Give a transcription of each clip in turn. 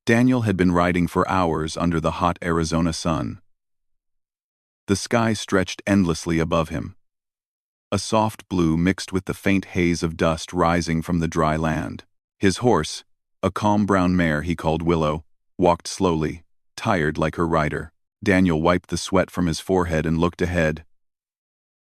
Daniel had been riding for hours under the hot Arizona sun. The sky stretched endlessly above him, a soft blue mixed with the faint haze of dust rising from the dry land. His horse, a calm brown mare he called Willow, walked slowly, tired like her rider. Daniel wiped the sweat from his forehead and looked ahead,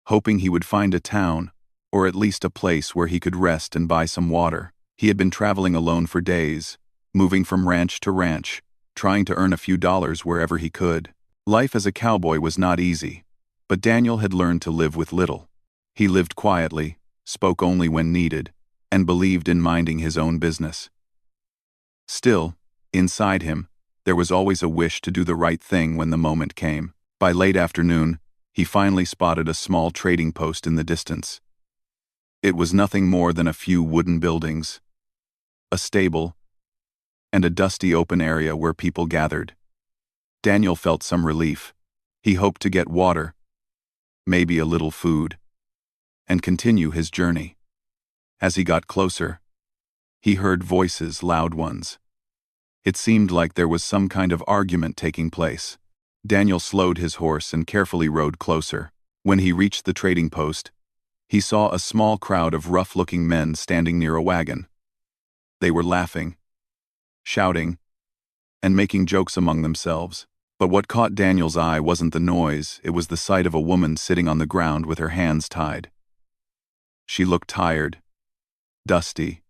hoping he would find a town, or at least a place where he could rest and buy some water. He had been traveling alone for days, moving from ranch to ranch, trying to earn a few dollars wherever he could. Life as a cowboy was not easy, but Daniel had learned to live with little. He lived quietly, spoke only when needed, and believed in minding his own business. Still, inside him, there was always a wish to do the right thing when the moment came. By late afternoon, he finally spotted a small trading post in the distance. It was nothing more than a few wooden buildings, a stable, and a dusty open area where people gathered. Daniel felt some relief. He hoped to get water, maybe a little food, and continue his journey. As he got closer, he heard voices, loud ones. It seemed like there was some kind of argument taking place. Daniel slowed his horse and carefully rode closer. When he reached the trading post, he saw a small crowd of rough-looking men standing near a wagon. They were laughing, shouting, and making jokes among themselves. But what caught Daniel's eye wasn't the noise, it was the sight of a woman sitting on the ground with her hands tied. She looked tired, dusty,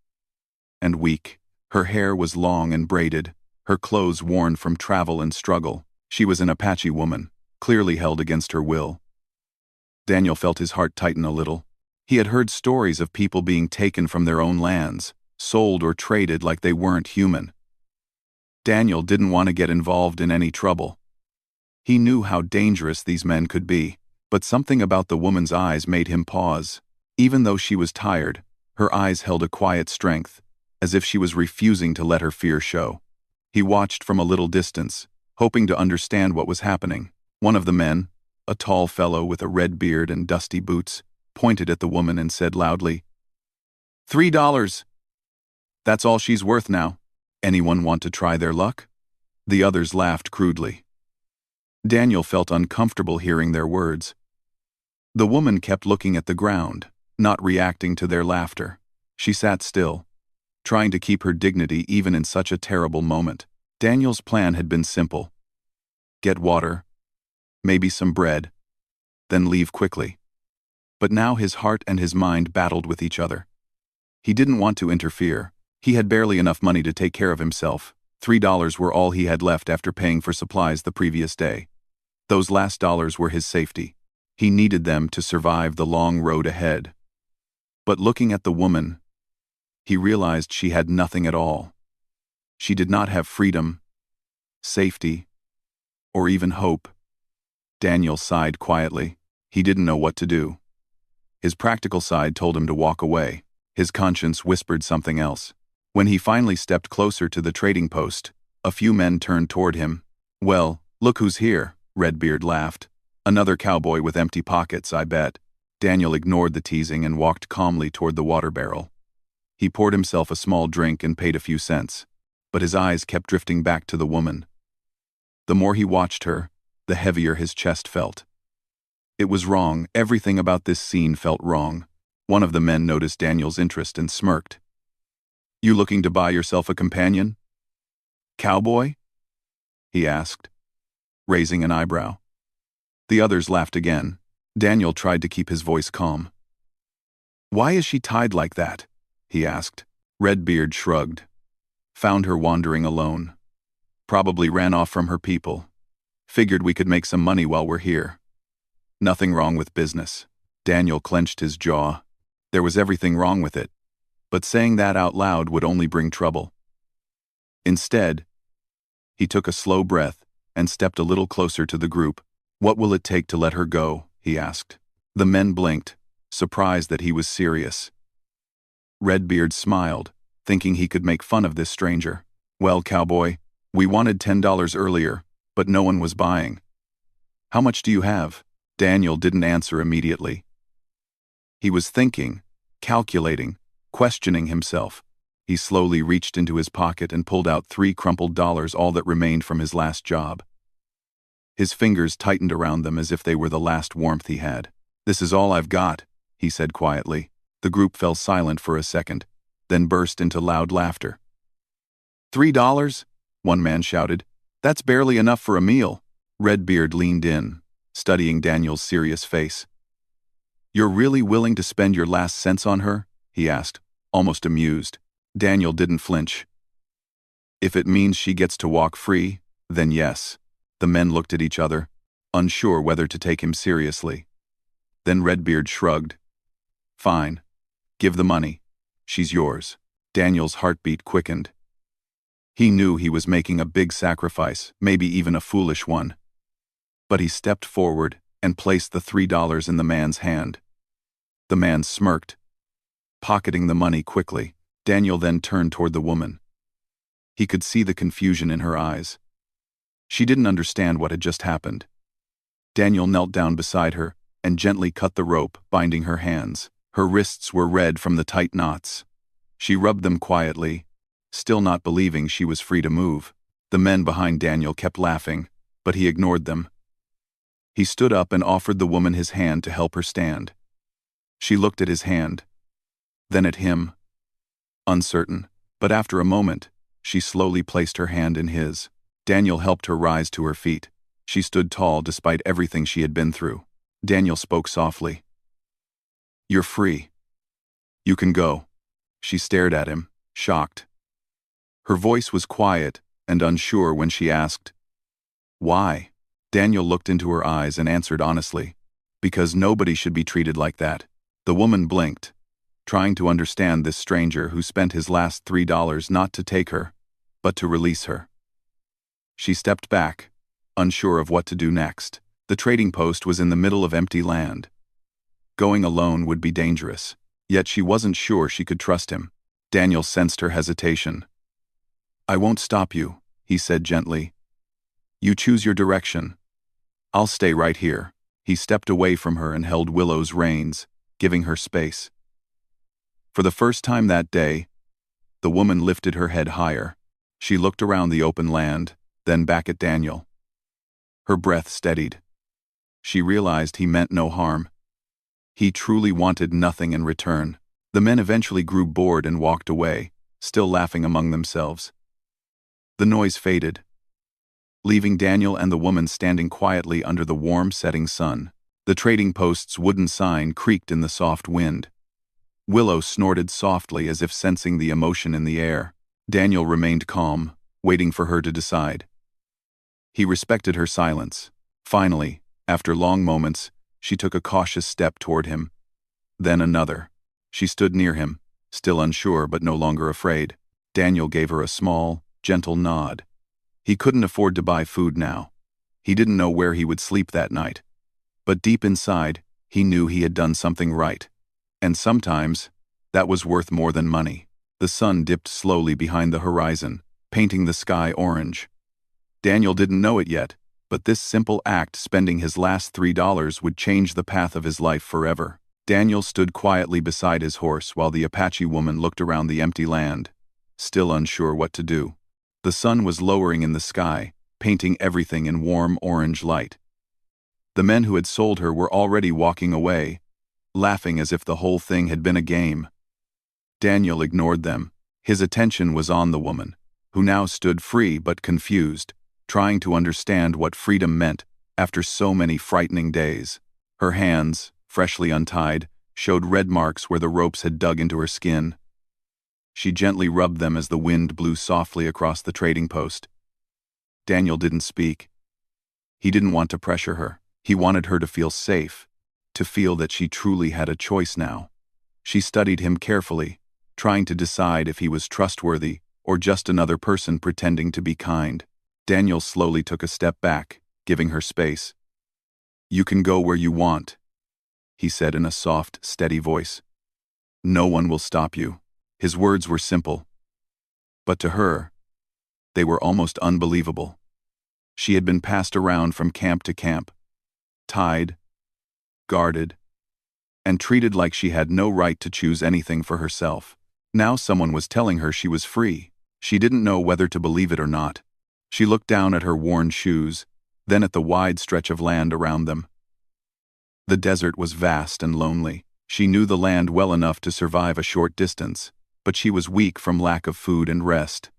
and weak. Her hair was long and braided, her clothes worn from travel and struggle. She was an Apache woman, clearly held against her will. Daniel felt his heart tighten a little. He had heard stories of people being taken from their own lands, sold or traded like they weren't human. Daniel didn't want to get involved in any trouble. He knew how dangerous these men could be, but something about the woman's eyes made him pause. Even though she was tired, her eyes held a quiet strength, as if she was refusing to let her fear show. He watched from a little distance, hoping to understand what was happening. One of the men, a tall fellow with a red beard and dusty boots, pointed at the woman and said loudly, $3. That's all she's worth now. Anyone want to try their luck? The others laughed crudely. Daniel felt uncomfortable hearing their words. The woman kept looking at the ground, not reacting to their laughter. She sat still, trying to keep her dignity even in such a terrible moment. Daniel's plan had been simple. Get water, maybe some bread, then leave quickly. But now his heart and his mind battled with each other. He didn't want to interfere. He had barely enough money to take care of himself. $3 were all he had left after paying for supplies the previous day. Those last dollars were his safety. He needed them to survive the long road ahead. But looking at the woman, he realized she had nothing at all. She did not have freedom, safety, or even hope. Daniel sighed quietly. He didn't know what to do. His practical side told him to walk away. His conscience whispered something else. When he finally stepped closer to the trading post, a few men turned toward him. "Well, look who's here," Redbeard laughed. "Another cowboy with empty pockets, I bet." Daniel ignored the teasing and walked calmly toward the water barrel. He poured himself a small drink and paid a few cents, but his eyes kept drifting back to the woman. The more he watched her, the heavier his chest felt. It was wrong. Everything about this scene felt wrong. One of the men noticed Daniel's interest and smirked. "You looking to buy yourself a companion? Cowboy?" he asked, raising an eyebrow. The others laughed again. Daniel tried to keep his voice calm. "Why is she tied like that?" he asked. Redbeard shrugged. "Found her wandering alone. Probably ran off from her people. Figured we could make some money while we're here. Nothing wrong with business." Daniel clenched his jaw. There was everything wrong with it, but saying that out loud would only bring trouble. Instead, he took a slow breath and stepped a little closer to the group. "What will it take to let her go?" he asked. The men blinked, surprised that he was serious. Redbeard smiled, thinking he could make fun of this stranger. "Well, cowboy, we wanted $10 earlier, but no one was buying. How much do you have?" Daniel didn't answer immediately. He was thinking, calculating, questioning himself. He slowly reached into his pocket and pulled out 3 crumpled dollars, all that remained from his last job. His fingers tightened around them as if they were the last warmth he had. "This is all I've got," he said quietly. The group fell silent for a second, then burst into loud laughter. $3? One man shouted. "That's barely enough for a meal." Redbeard leaned in, studying Daniel's serious face. "You're really willing to spend your last cents on her?" he asked, almost amused. Daniel didn't flinch. "If it means she gets to walk free, then yes." The men looked at each other, unsure whether to take him seriously. Then Redbeard shrugged. "Fine. Give the money. She's yours." Daniel's heartbeat quickened. He knew he was making a big sacrifice, maybe even a foolish one. But he stepped forward and placed the $3 in the man's hand. The man smirked, pocketing the money quickly. Daniel then turned toward the woman. He could see the confusion in her eyes. She didn't understand what had just happened. Daniel knelt down beside her and gently cut the rope, binding her hands. Her wrists were red from the tight knots. She rubbed them quietly, still not believing she was free to move. The men behind Daniel kept laughing, but he ignored them. He stood up and offered the woman his hand to help her stand. She looked at his hand, then at him, uncertain, but after a moment, she slowly placed her hand in his. Daniel helped her rise to her feet. She stood tall despite everything she had been through. Daniel spoke softly. "You're free. You can go." She stared at him, shocked. Her voice was quiet and unsure when she asked, "Why?" Daniel looked into her eyes and answered honestly, "Because nobody should be treated like that." The woman blinked, trying to understand this stranger who spent his last $3 not to take her, but to release her. She stepped back, unsure of what to do next. The trading post was in the middle of empty land. Going alone would be dangerous, yet she wasn't sure she could trust him. Daniel sensed her hesitation. "I won't stop you," he said gently. "You choose your direction. I'll stay right here." He stepped away from her and held Willow's reins, giving her space. For the first time that day, the woman lifted her head higher. She looked around the open land, then back at Daniel. Her breath steadied. She realized he meant no harm. He truly wanted nothing in return. The men eventually grew bored and walked away, still laughing among themselves. The noise faded, leaving Daniel and the woman standing quietly under the warm setting sun. The trading post's wooden sign creaked in the soft wind. Willow snorted softly as if sensing the emotion in the air. Daniel remained calm, waiting for her to decide. He respected her silence. Finally, after long moments, she took a cautious step toward him. Then another. She stood near him, still unsure but no longer afraid. Daniel gave her a small, gentle nod. He couldn't afford to buy food now. He didn't know where he would sleep that night. But deep inside, he knew he had done something right. And sometimes, that was worth more than money. The sun dipped slowly behind the horizon, painting the sky orange. Daniel didn't know it yet, but this simple act, spending his last $3, would change the path of his life forever. Daniel stood quietly beside his horse while the Apache woman looked around the empty land, still unsure what to do. The sun was lowering in the sky, painting everything in warm orange light. The men who had sold her were already walking away, laughing as if the whole thing had been a game. Daniel ignored them. His attention was on the woman, who now stood free but confused, trying to understand what freedom meant after so many frightening days. Her hands, freshly untied, showed red marks where the ropes had dug into her skin. She gently rubbed them as the wind blew softly across the trading post. Daniel didn't speak. He didn't want to pressure her. He wanted her to feel safe, to feel that she truly had a choice now. She studied him carefully, trying to decide if he was trustworthy or just another person pretending to be kind. Daniel slowly took a step back, giving her space. "You can go where you want," he said in a soft, steady voice. "No one will stop you." His words were simple, but to her, they were almost unbelievable. She had been passed around from camp to camp, tied, guarded, and treated like she had no right to choose anything for herself. Now someone was telling her she was free. She didn't know whether to believe it or not. She looked down at her worn shoes, then at the wide stretch of land around them. The desert was vast and lonely. She knew the land well enough to survive a short distance, but she was weak from lack of food and rest.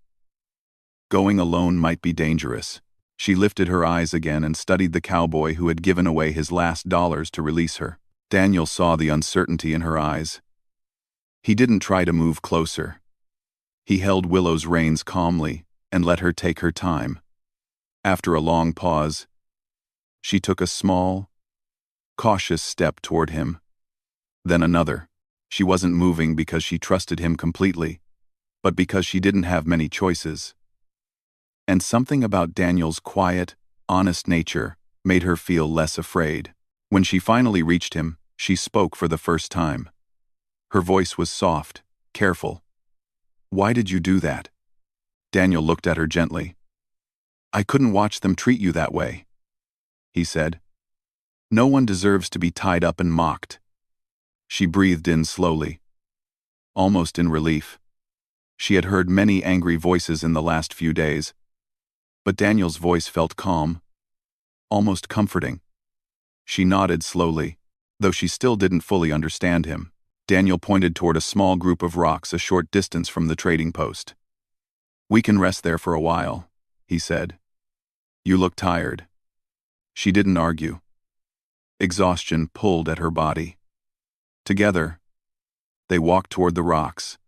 Going alone might be dangerous. She lifted her eyes again and studied the cowboy who had given away his last dollars to release her. Daniel saw the uncertainty in her eyes. He didn't try to move closer. He held Willow's reins calmly and let her take her time. After a long pause, she took a small, cautious step toward him. Then another. She wasn't moving because she trusted him completely, but because she didn't have many choices. And something about Daniel's quiet, honest nature made her feel less afraid. When she finally reached him, she spoke for the first time. Her voice was soft, careful. "Why did you do that?" Daniel looked at her gently. "I couldn't watch them treat you that way," he said. "No one deserves to be tied up and mocked." She breathed in slowly, almost in relief. She had heard many angry voices in the last few days, but Daniel's voice felt calm, almost comforting. She nodded slowly, though she still didn't fully understand him. Daniel pointed toward a small group of rocks a short distance from the trading post. "We can rest there for a while," he said. "You look tired." She didn't argue. Exhaustion pulled at her body. Together, they walked toward the rocks.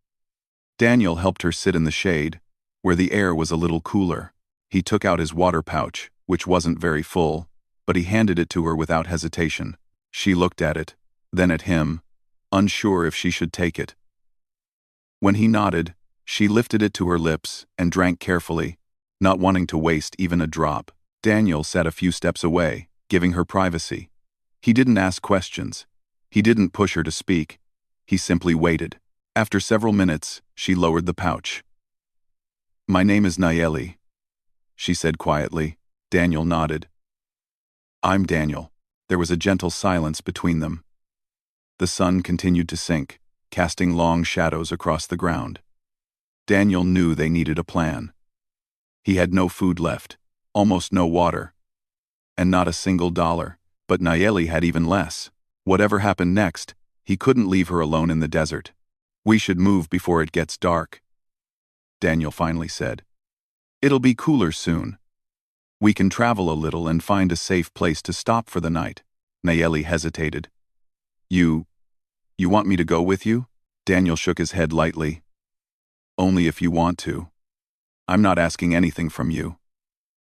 Daniel helped her sit in the shade, where the air was a little cooler. He took out his water pouch, which wasn't very full, but he handed it to her without hesitation. She looked at it, then at him, unsure if she should take it. When he nodded, she lifted it to her lips and drank carefully, not wanting to waste even a drop. Daniel sat a few steps away, giving her privacy. He didn't ask questions. He didn't push her to speak. He simply waited. After several minutes, she lowered the pouch. "My name is Nayeli," she said quietly. Daniel nodded. "I'm Daniel." There was a gentle silence between them. The sun continued to sink, casting long shadows across the ground. Daniel knew they needed a plan. He had no food left, almost no water, and not a single dollar, but Nayeli had even less. Whatever happened next, he couldn't leave her alone in the desert. "We should move before it gets dark," Daniel finally said. "It'll be cooler soon. We can travel a little and find a safe place to stop for the night." Nayeli hesitated. You want me to go with you?" Daniel shook his head lightly. "Only if you want to. I'm not asking anything from you.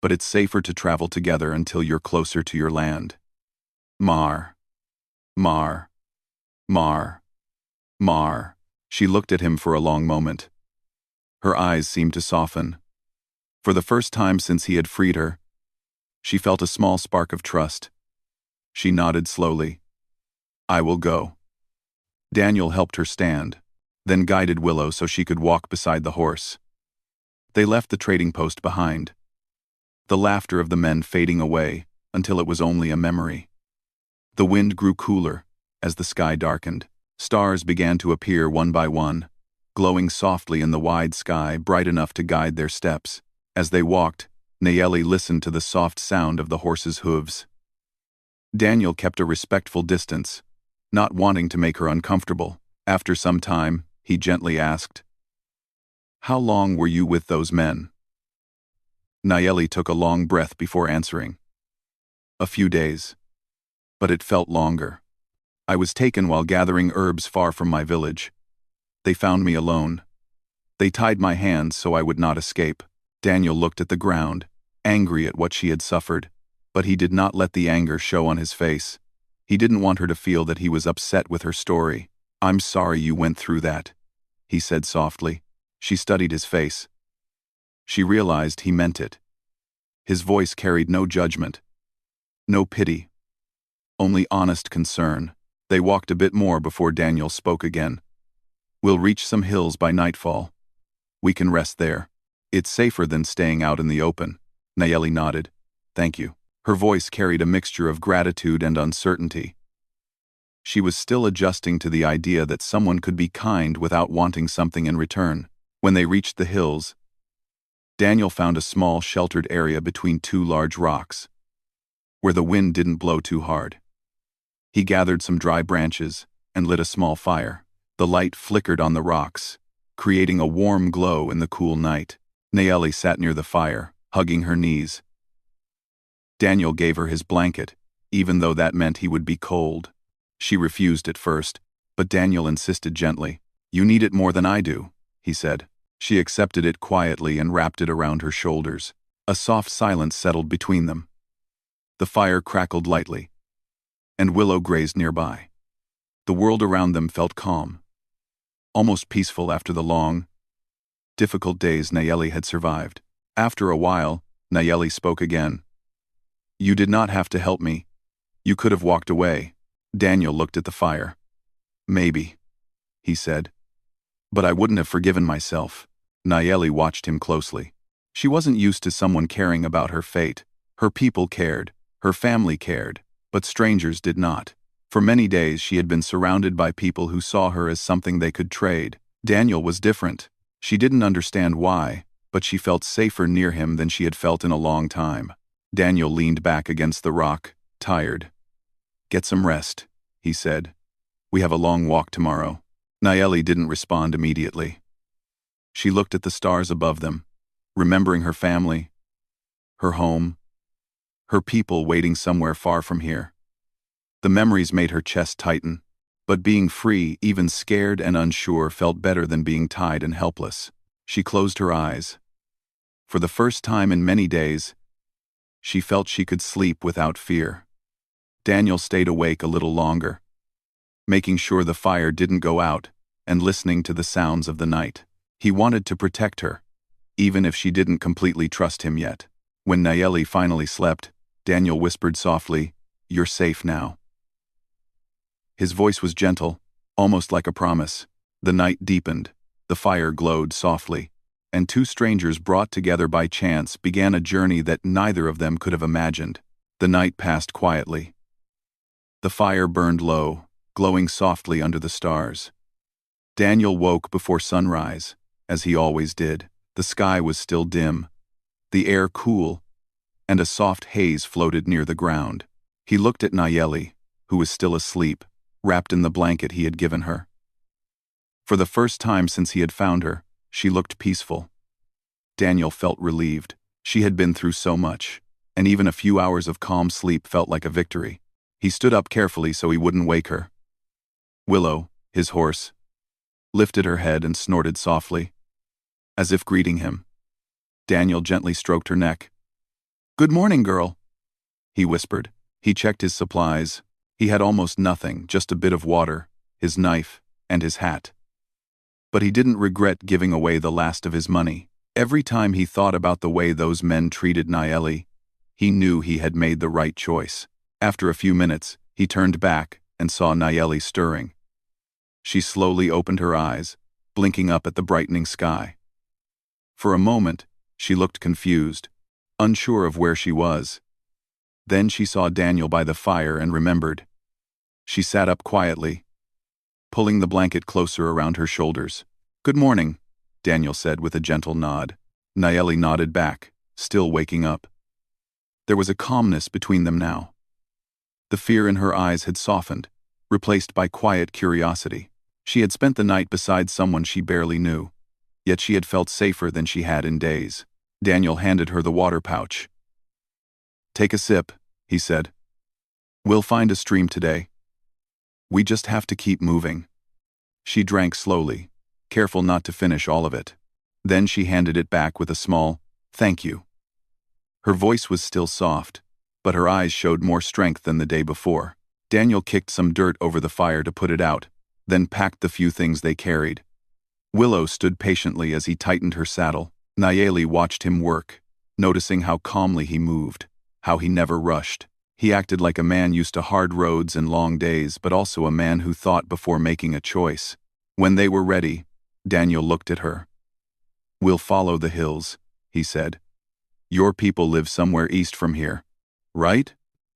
But it's safer to travel together until you're closer to your land." Mar. Mar. Mar. Mar. She looked at him for a long moment. Her eyes seemed to soften. For the first time since he had freed her, she felt a small spark of trust. She nodded slowly. "I will go." Daniel helped her stand, then guided Willow so she could walk beside the horse. They left the trading post behind, the laughter of the men fading away until it was only a memory. The wind grew cooler as the sky darkened. Stars began to appear one by one, glowing softly in the wide sky, bright enough to guide their steps. As they walked, Nayeli listened to the soft sound of the horse's hooves. Daniel kept a respectful distance, not wanting to make her uncomfortable. After some time, he gently asked, "How long were you with those men?" Nayeli took a long breath before answering. "A few days. But it felt longer. I was taken while gathering herbs far from my village. They found me alone. They tied my hands so I would not escape." Daniel looked at the ground, angry at what she had suffered, but he did not let the anger show on his face. He didn't want her to feel that he was upset with her story. "I'm sorry you went through that," he said softly. She studied his face. She realized he meant it. His voice carried no judgment, no pity, only honest concern. They walked a bit more before Daniel spoke again. "We'll reach some hills by nightfall. We can rest there. It's safer than staying out in the open." Nayeli nodded. "Thank you." Her voice carried a mixture of gratitude and uncertainty. She was still adjusting to the idea that someone could be kind without wanting something in return. When they reached the hills, Daniel found a small sheltered area between two large rocks, where the wind didn't blow too hard. He gathered some dry branches and lit a small fire. The light flickered on the rocks, creating a warm glow in the cool night. Nayeli sat near the fire, hugging her knees. Daniel gave her his blanket, even though that meant he would be cold. She refused at first, but Daniel insisted gently. "You need it more than I do," he said. She accepted it quietly and wrapped it around her shoulders. A soft silence settled between them. The fire crackled lightly, and willow grazed nearby. The world around them felt calm, almost peaceful after the long, difficult days Nayeli had survived. After a while, Nayeli spoke again. "You did not have to help me. You could have walked away." Daniel looked at the fire. "Maybe," he said. "But I wouldn't have forgiven myself." Nayeli watched him closely. She wasn't used to someone caring about her fate. Her people cared, her family cared, but strangers did not. For many days she had been surrounded by people who saw her as something they could trade. Daniel was different. She didn't understand why, but she felt safer near him than she had felt in a long time. Daniel leaned back against the rock, tired. "Get some rest," he said. "We have a long walk tomorrow." Nayeli didn't respond immediately. She looked at the stars above them, remembering her family, her home, her people waiting somewhere far from here. The memories made her chest tighten, but being free, even scared and unsure, felt better than being tied and helpless. She closed her eyes. For the first time in many days, she felt she could sleep without fear. Daniel stayed awake a little longer, making sure the fire didn't go out and listening to the sounds of the night. He wanted to protect her, even if she didn't completely trust him yet. When Nayeli finally slept, Daniel whispered softly, "You're safe now." His voice was gentle, almost like a promise. The night deepened, the fire glowed softly, and two strangers brought together by chance began a journey that neither of them could have imagined. The night passed quietly. The fire burned low, glowing softly under the stars. Daniel woke before sunrise, as he always did. The sky was still dim, the air cool, and a soft haze floated near the ground. He looked at Nayeli, who was still asleep, wrapped in the blanket he had given her. For the first time since he had found her, she looked peaceful. Daniel felt relieved. She had been through so much, and even a few hours of calm sleep felt like a victory. He stood up carefully so he wouldn't wake her. Willow, his horse, lifted her head and snorted softly, as if greeting him. Daniel gently stroked her neck. "Good morning, girl," he whispered. He checked his supplies. He had almost nothing, just a bit of water, his knife, and his hat. But he didn't regret giving away the last of his money. Every time he thought about the way those men treated Nayeli, he knew he had made the right choice. After a few minutes, he turned back and saw Nayeli stirring. She slowly opened her eyes, blinking up at the brightening sky. For a moment, she looked confused, unsure of where she was. Then she saw Daniel by the fire and remembered. She sat up quietly, pulling the blanket closer around her shoulders. "Good morning," Daniel said with a gentle nod. Nayeli nodded back, still waking up. There was a calmness between them now. The fear in her eyes had softened, replaced by quiet curiosity. She had spent the night beside someone she barely knew, yet she had felt safer than she had in days. Daniel handed her the water pouch. "Take a sip," he said. "We'll find a stream today. We just have to keep moving." She drank slowly, careful not to finish all of it. Then she handed it back with a small, "Thank you." Her voice was still soft, but her eyes showed more strength than the day before. Daniel kicked some dirt over the fire to put it out, then packed the few things they carried. Willow stood patiently as he tightened her saddle. Nayeli watched him work, noticing how calmly he moved, how he never rushed. He acted like a man used to hard roads and long days, but also a man who thought before making a choice. When they were ready, Daniel looked at her. "We'll follow the hills," he said. "Your people live somewhere east from here, right?"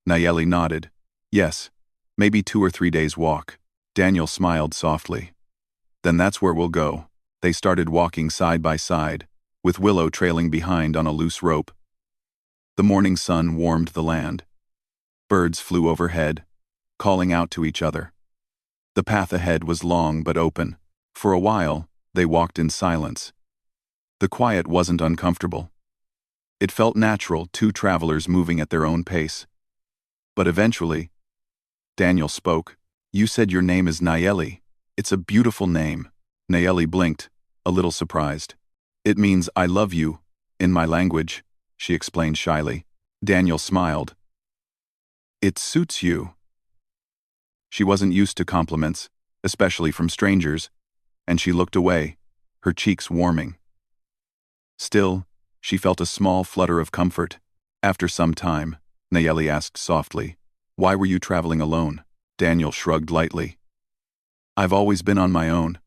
Nayeli nodded. "Yes. Maybe 2 or 3 days walk. Daniel smiled softly. Then that's where we'll go. They started walking side by side, with Willow trailing behind on a loose rope. The morning sun warmed the land. Birds flew overhead, calling out to each other. The path ahead was long but open. For a while, they walked in silence. The quiet wasn't uncomfortable. It felt natural, two travelers moving at their own pace. But eventually, Daniel spoke. You said your name is Nayeli. It's a beautiful name. Nayeli blinked, a little surprised. It means I love you, in my language, she explained shyly. Daniel smiled. It suits you. She wasn't used to compliments, especially from strangers, and she looked away, her cheeks warming. Still, she felt a small flutter of comfort. After some time, Nayeli asked softly, Why were you traveling alone? Daniel shrugged lightly. I've always been on my own.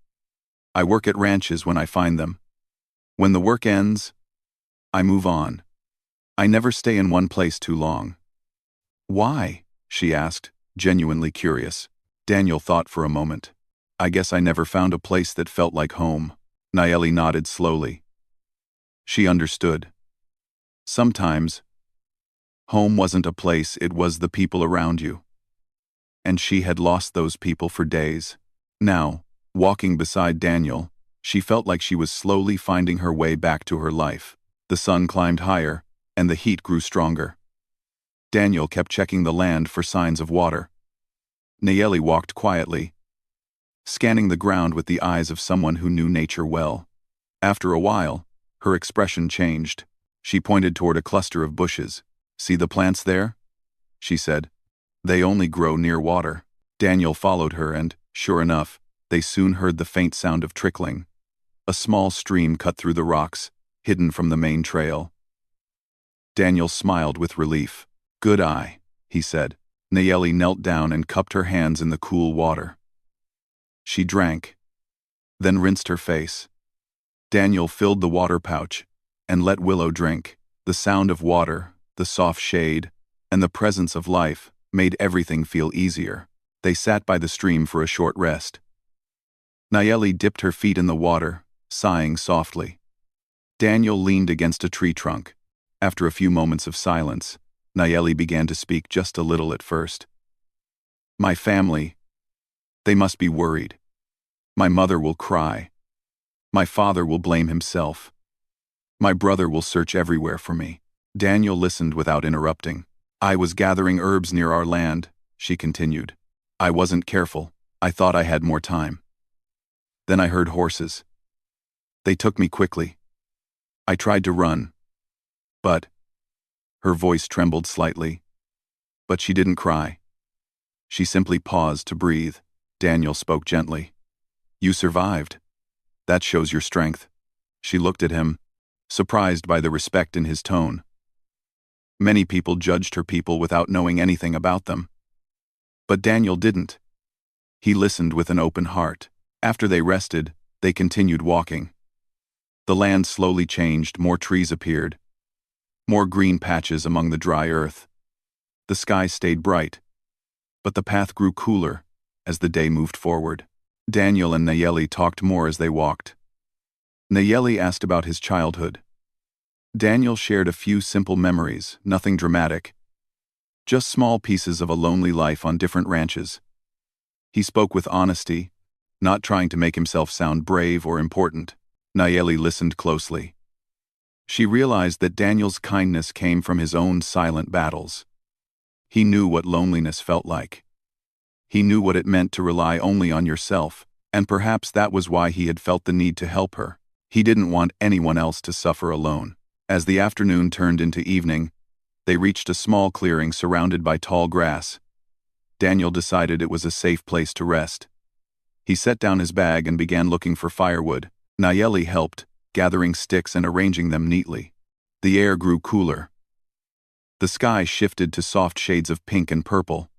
I work at ranches when I find them. When the work ends, I move on. I never stay in one place too long. Why? She asked, genuinely curious. Daniel thought for a moment. I guess I never found a place that felt like home. Nayeli nodded slowly. She understood. Sometimes, home wasn't a place, it was the people around you. And she had lost those people for days. Now, walking beside Daniel, she felt like she was slowly finding her way back to her life. The sun climbed higher, and the heat grew stronger. Daniel kept checking the land for signs of water. Nayeli walked quietly, scanning the ground with the eyes of someone who knew nature well. After a while, her expression changed. She pointed toward a cluster of bushes. See the plants there? She said. They only grow near water. Daniel followed her and, sure enough, they soon heard the faint sound of trickling. A small stream cut through the rocks, hidden from the main trail. Daniel smiled with relief. Good eye, he said. Nayeli knelt down and cupped her hands in the cool water. She drank, then rinsed her face. Daniel filled the water pouch and let Willow drink. The sound of water, the soft shade, and the presence of life made everything feel easier. They sat by the stream for a short rest. Nayeli dipped her feet in the water, sighing softly. Daniel leaned against a tree trunk. After a few moments of silence, Nayeli began to speak just a little at first. My family, they must be worried. My mother will cry. My father will blame himself. My brother will search everywhere for me. Daniel listened without interrupting. I was gathering herbs near our land, she continued. I wasn't careful. I thought I had more time. Then I heard horses. They took me quickly. I tried to run. But, her voice trembled slightly. But she didn't cry. She simply paused to breathe. Daniel spoke gently. You survived. That shows your strength. She looked at him, surprised by the respect in his tone. Many people judged her people without knowing anything about them. But Daniel didn't. He listened with an open heart. After they rested, they continued walking. The land slowly changed, more trees appeared. More green patches among the dry earth. The sky stayed bright. But the path grew cooler as the day moved forward. Daniel and Nayeli talked more as they walked. Nayeli asked about his childhood. Daniel shared a few simple memories, nothing dramatic. Just small pieces of a lonely life on different ranches. He spoke with honesty, not trying to make himself sound brave or important. Nayeli listened closely. She realized that Daniel's kindness came from his own silent battles. He knew what loneliness felt like. He knew what it meant to rely only on yourself, and perhaps that was why he had felt the need to help her. He didn't want anyone else to suffer alone. As the afternoon turned into evening, they reached a small clearing surrounded by tall grass. Daniel decided it was a safe place to rest. He set down his bag and began looking for firewood. Nayeli helped, gathering sticks and arranging them neatly. The air grew cooler. The sky shifted to soft shades of pink and purple.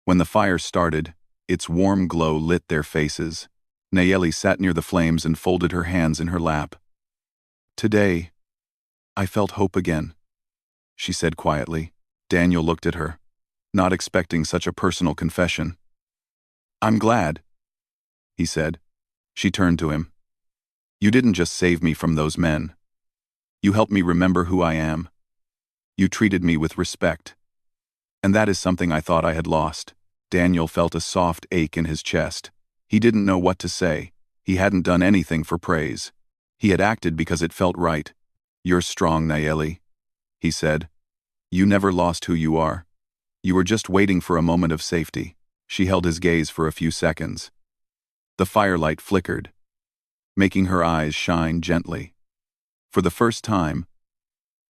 When the fire started, its warm glow lit their faces. Nayeli sat near the flames and folded her hands in her lap. Today, I felt hope again, she said quietly. Daniel looked at her. not expecting such a personal confession. "I'm glad," he said. She turned to him. "You didn't just save me from those men. You helped me remember who I am. You treated me with respect. And that is something I thought I had lost." Daniel felt a soft ache in his chest. He didn't know what to say. He hadn't done anything for praise. He had acted because it felt right. "You're strong, Nayeli," he said. "You never lost who you are. You were just waiting for a moment of safety." She held his gaze for a few seconds. The firelight flickered, making her eyes shine gently. For the first time,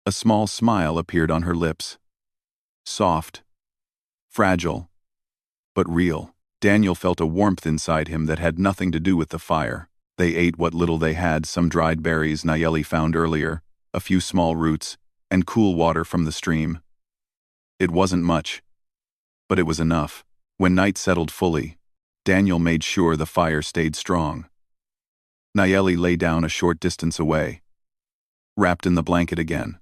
a small smile appeared on her lips. Soft, fragile, but real. Daniel felt a warmth inside him that had nothing to do with the fire. They ate what little they had, some dried berries Nayeli found earlier, a few small roots, and cool water from the stream. It wasn't much, but it was enough. When night settled fully, Daniel made sure the fire stayed strong. Nayeli lay down a short distance away, wrapped in the blanket again.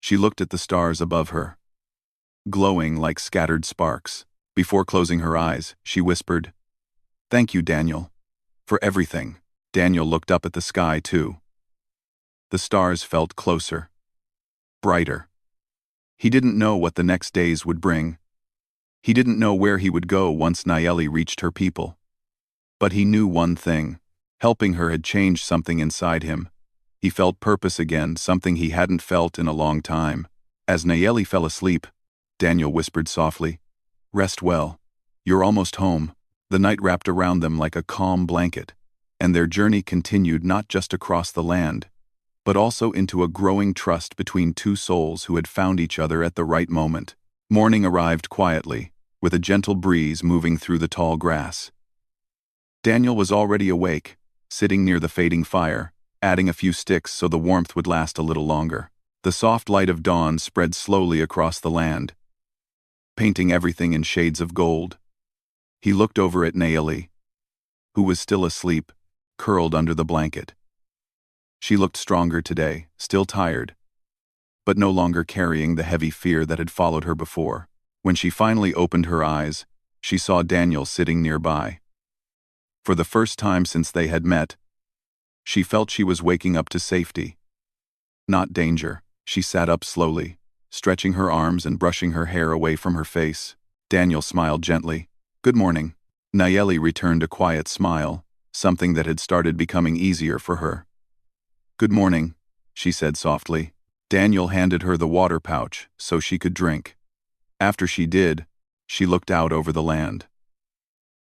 She looked at the stars above her, glowing like scattered sparks. Before closing her eyes, she whispered, "Thank you, Daniel, for everything." Daniel looked up at the sky, too. The stars felt closer, brighter. He didn't know what the next days would bring. He didn't know where he would go once Nayeli reached her people. But he knew one thing. Helping her had changed something inside him. He felt purpose again, something he hadn't felt in a long time. As Nayeli fell asleep, Daniel whispered softly, "Rest well. You're almost home." The night wrapped around them like a calm blanket, and their journey continued not just across the land, but also into a growing trust between two souls who had found each other at the right moment. Morning arrived quietly, with a gentle breeze moving through the tall grass. Daniel was already awake, sitting near the fading fire, adding a few sticks so the warmth would last a little longer. The soft light of dawn spread slowly across the land, painting everything in shades of gold. He looked over at Nayeli, who was still asleep, curled under the blanket. She looked stronger today, still tired, but no longer carrying the heavy fear that had followed her before. When she finally opened her eyes, she saw Daniel sitting nearby. For the first time since they had met, she felt she was waking up to safety, not danger. She sat up slowly, stretching her arms and brushing her hair away from her face. Daniel smiled gently. "Good morning." Nayeli returned a quiet smile, something that had started becoming easier for her. "Good morning," she said softly. Daniel handed her the water pouch so she could drink. After she did, she looked out over the land.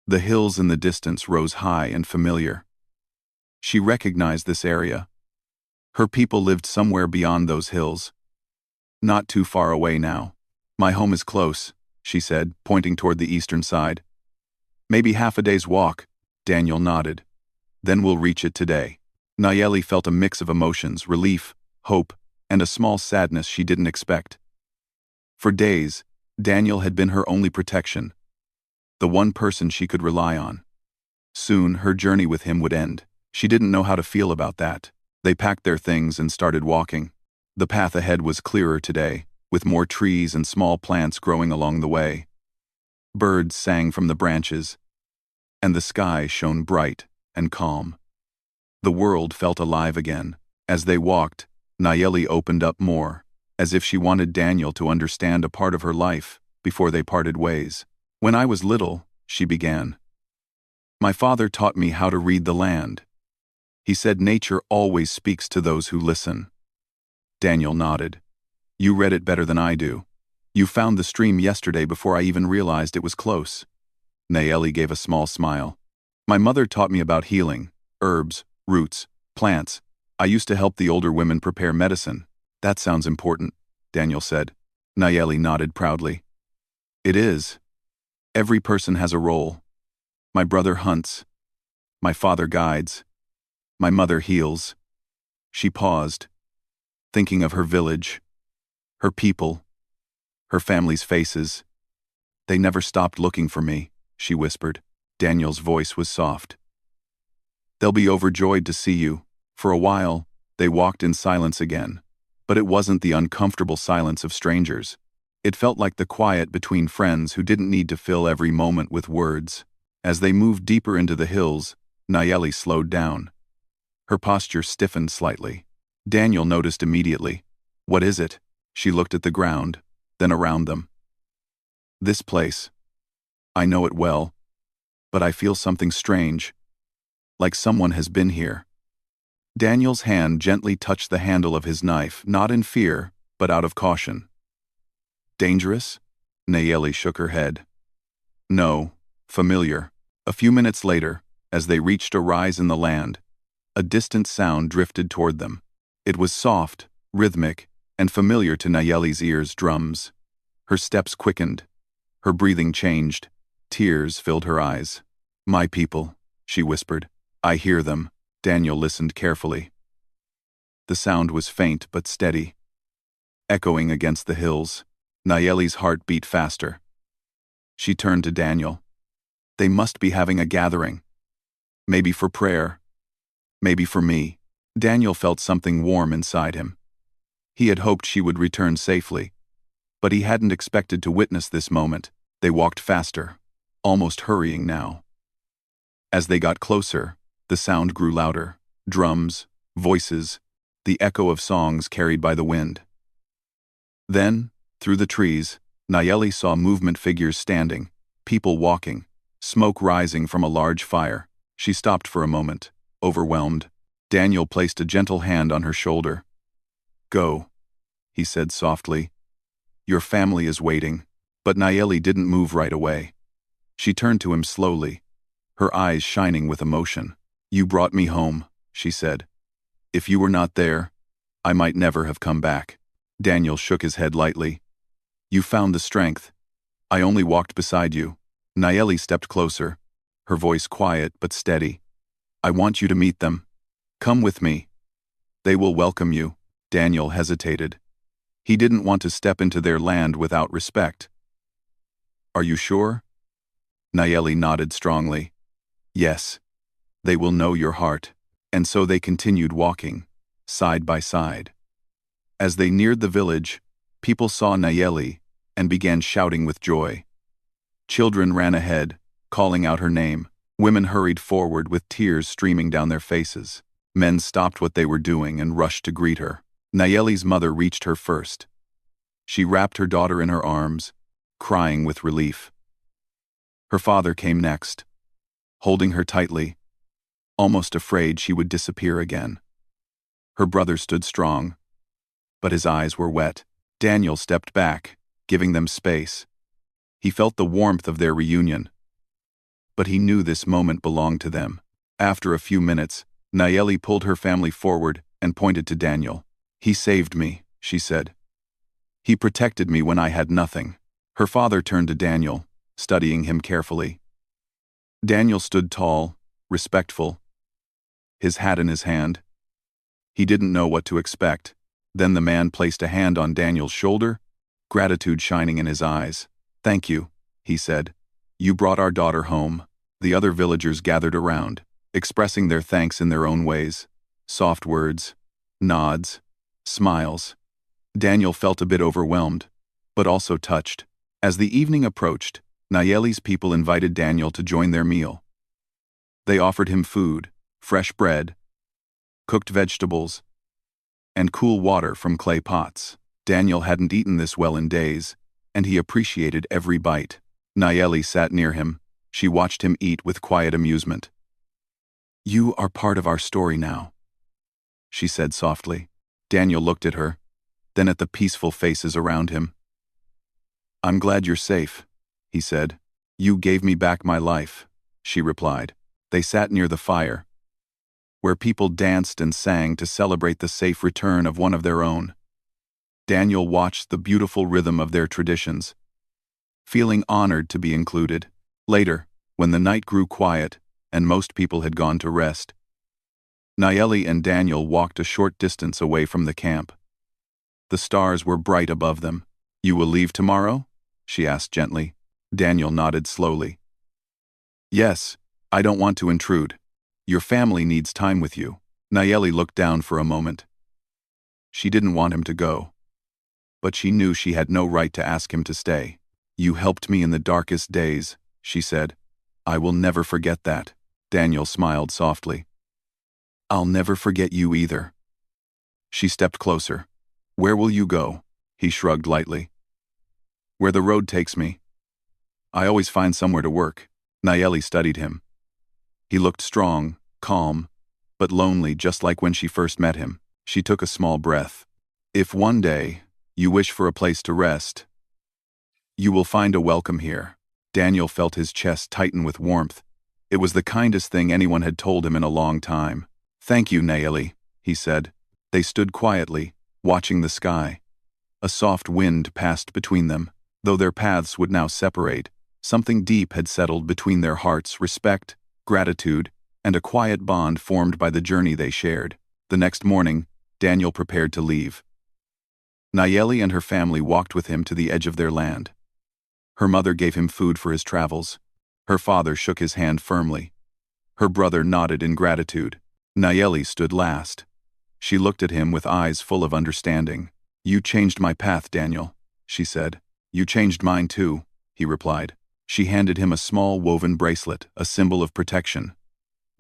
The hills in the distance rose high and familiar. She recognized this area. Her people lived somewhere beyond those hills, not too far away now. "My home is close," she said, pointing toward the eastern side. "Maybe half a day's walk." Daniel nodded. "Then we'll reach it today." Nayeli felt a mix of emotions, relief, hope, and a small sadness she didn't expect. For days, Daniel had been her only protection, the one person she could rely on. Soon, her journey with him would end. She didn't know how to feel about that. They packed their things and started walking. The path ahead was clearer today, with more trees and small plants growing along the way. Birds sang from the branches, and the sky shone bright and calm. The world felt alive again. As they walked, Nayeli opened up more, as if she wanted Daniel to understand a part of her life before they parted ways. "When I was little," she began, "my father taught me how to read the land. He said nature always speaks to those who listen." Daniel nodded. "You read it better than I do. You found the stream yesterday before I even realized it was close." Nayeli gave a small smile. "My mother taught me about healing, herbs, roots, plants. I used to help the older women prepare medicine." "That sounds important," Daniel said. Nayeli nodded proudly. "It is. Every person has a role. My brother hunts. My father guides. My mother heals." She paused, thinking of her village, her people, her family's faces. "They never stopped looking for me," she whispered. Daniel's voice was soft. "They'll be overjoyed to see you." For a while, they walked in silence again, but it wasn't the uncomfortable silence of strangers. It felt like the quiet between friends who didn't need to fill every moment with words. As they moved deeper into the hills, Nayeli slowed down. Her posture stiffened slightly. Daniel noticed immediately. "What is it?" She looked at the ground, then around them. "This place. I know it well, but I feel something strange. Like someone has been here." Daniel's hand gently touched the handle of his knife, not in fear, but out of caution. "Dangerous?" Nayeli shook her head. "No, familiar." A few minutes later, as they reached a rise in the land, a distant sound drifted toward them. It was soft, rhythmic, and familiar to Nayeli's ears. Drums. Her steps quickened. Her breathing changed. Tears filled her eyes. "My people," she whispered. "I hear them." Daniel listened carefully. The sound was faint but steady, echoing against the hills. Nayeli's heart beat faster. She turned to Daniel. "They must be having a gathering. Maybe for prayer. Maybe for me." Daniel felt something warm inside him. He had hoped she would return safely, but he hadn't expected to witness this moment. They walked faster, almost hurrying now. As they got closer, the sound grew louder. Drums, voices, the echo of songs carried by the wind. Then, through the trees, Nayeli saw movement, figures standing, people walking, smoke rising from a large fire. She stopped for a moment, overwhelmed. Daniel placed a gentle hand on her shoulder. "Go," he said softly. "Your family is waiting." But Nayeli didn't move right away. She turned to him slowly, her eyes shining with emotion. "You brought me home," she said. "If you were not there, I might never have come back." Daniel shook his head lightly. "You found the strength. I only walked beside you." Nayeli stepped closer, her voice quiet but steady. "I want you to meet them. Come with me. They will welcome you." Daniel hesitated. He didn't want to step into their land without respect. "Are you sure?" Nayeli nodded strongly. "Yes. They will know your heart." And so they continued walking, side by side. As they neared the village, people saw Nayeli and began shouting with joy. Children ran ahead, calling out her name. Women hurried forward with tears streaming down their faces. Men stopped what they were doing and rushed to greet her. Nayeli's mother reached her first. She wrapped her daughter in her arms, crying with relief. Her father came next, holding her tightly, almost afraid she would disappear again. Her brother stood strong, but his eyes were wet. Daniel stepped back, giving them space. He felt the warmth of their reunion, but he knew this moment belonged to them. After a few minutes, Nayeli pulled her family forward and pointed to Daniel. "He saved me," she said. "He protected me when I had nothing." Her father turned to Daniel, studying him carefully. Daniel stood tall, respectful, his hat in his hand. He didn't know what to expect. Then the man placed a hand on Daniel's shoulder, gratitude shining in his eyes. "Thank you," he said. "You brought our daughter home." The other villagers gathered around, expressing their thanks in their own ways. Soft words, nods, smiles. Daniel felt a bit overwhelmed, but also touched. As the evening approached, Nayeli's people invited Daniel to join their meal. They offered him food, fresh bread, cooked vegetables, and cool water from clay pots. Daniel hadn't eaten this well in days, and he appreciated every bite. Nayeli sat near him. She watched him eat with quiet amusement. "You are part of our story now," she said softly. Daniel looked at her, then at the peaceful faces around him. "I'm glad you're safe," he said. "You gave me back my life," she replied. They sat near the fire, where people danced and sang to celebrate the safe return of one of their own. Daniel watched the beautiful rhythm of their traditions, feeling honored to be included. Later, when the night grew quiet and most people had gone to rest, Nayeli and Daniel walked a short distance away from the camp. The stars were bright above them. "You will leave tomorrow?" she asked gently. Daniel nodded slowly. "Yes, I don't want to intrude. Your family needs time with you." Nayeli looked down for a moment. She didn't want him to go, but she knew she had no right to ask him to stay. "You helped me in the darkest days," she said. "I will never forget that." Daniel smiled softly. "I'll never forget you either." She stepped closer. "Where will you go?" He shrugged lightly. "Where the road takes me. I always find somewhere to work." Nayeli studied him. He looked strong, calm, but lonely, just like when she first met him. She took a small breath. "If one day you wish for a place to rest, you will find a welcome here." Daniel felt his chest tighten with warmth. It was the kindest thing anyone had told him in a long time. "Thank you, Nayeli," he said. They stood quietly, watching the sky. A soft wind passed between them. Though their paths would now separate, something deep had settled between their hearts: respect, gratitude, and a quiet bond formed by the journey they shared. The next morning, Daniel prepared to leave. Nayeli and her family walked with him to the edge of their land. Her mother gave him food for his travels. Her father shook his hand firmly. Her brother nodded in gratitude. Nayeli stood last. She looked at him with eyes full of understanding. "You changed my path, Daniel," she said. "You changed mine too," he replied. She handed him a small woven bracelet, a symbol of protection.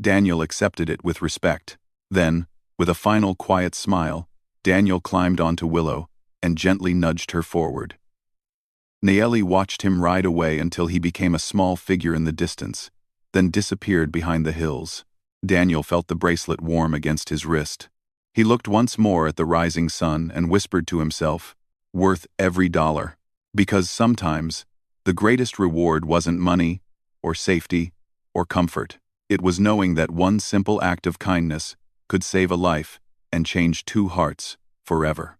Daniel accepted it with respect. Then, with a final quiet smile, Daniel climbed onto Willow and gently nudged her forward. Nayeli watched him ride away until he became a small figure in the distance, then disappeared behind the hills. Daniel felt the bracelet warm against his wrist. He looked once more at the rising sun and whispered to himself, "Worth every dollar." Because sometimes, the greatest reward wasn't money, or safety, or comfort. It was knowing that one simple act of kindness could save a life and change two hearts forever.